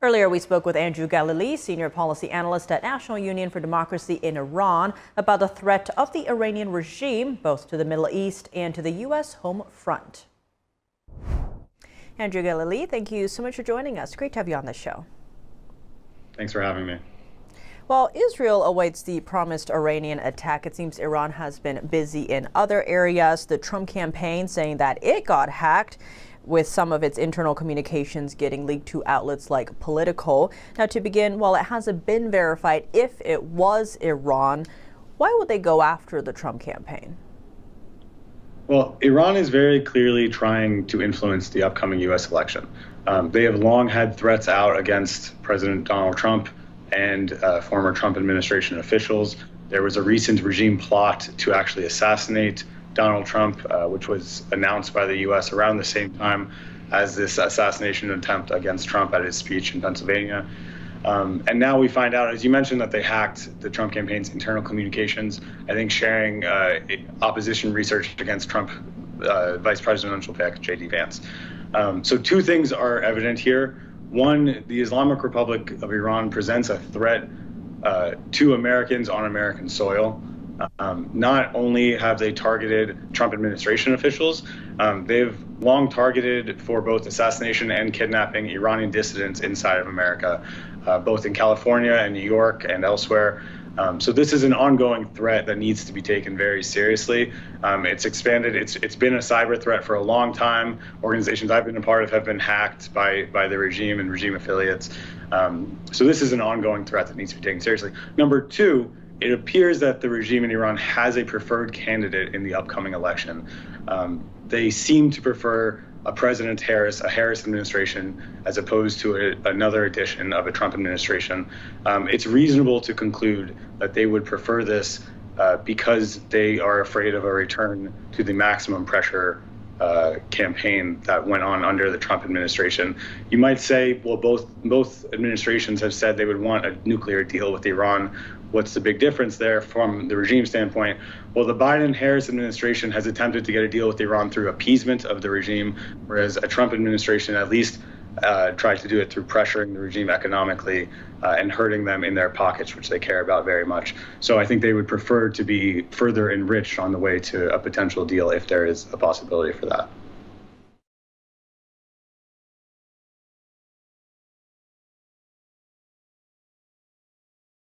Earlier, we spoke with Andrew Galilee, senior policy analyst at National Union for Democracy in Iran, about the threat of the Iranian regime, both to the Middle East and to the U.S. home front. Andrew Galilee, thank you so much for joining us. Great to have you on the show. Thanks for having me. While Israel awaits the promised Iranian attack, it seems Iran has been busy in other areas. The Trump campaign saying that it got hacked, with some of its internal communications getting leaked to outlets like Politico. Now, to begin, while it hasn't been verified if it was Iran, why would they go after the Trump campaign? Well, Iran is very clearly trying to influence the upcoming U.S. election. They have long had threats out against President Donald Trump and former Trump administration officials. There was a recent regime plot to actually assassinate Donald Trump, which was announced by the U.S. around the same time as this assassination attempt against Trump at his speech in Pennsylvania. And now we find out, as you mentioned, that they hacked the Trump campaign's internal communications, I think sharing opposition research against Trump vice presidential pick, J.D. Vance. So two things are evident here. One, the Islamic Republic of Iran presents a threat to Americans on American soil. Not only have they targeted Trump administration officials, they've long targeted for both assassination and kidnapping Iranian dissidents inside of America, both in California and New York and elsewhere. So this is an ongoing threat that needs to be taken very seriously. It's expanded. It's been a cyber threat for a long time. Organizations I've been a part of have been hacked by the regime and regime affiliates. So this is an ongoing threat that needs to be taken seriously. Number two, it appears that the regime in Iran has a preferred candidate in the upcoming election. They seem to prefer a Harris administration, as opposed to another edition of a Trump administration. It's reasonable to conclude that they would prefer this because they are afraid of a return to the maximum pressure campaign that went on under the Trump administration. You might say, well, both administrations have said they would want a nuclear deal with Iran. What's the big difference there from the regime standpoint? Well, the Biden-Harris administration has attempted to get a deal with Iran through appeasement of the regime, whereas a Trump administration at least tried to do it through pressuring the regime economically and hurting them in their pockets, which they care about very much. So I think they would prefer to be further enriched on the way to a potential deal if there is a possibility for that.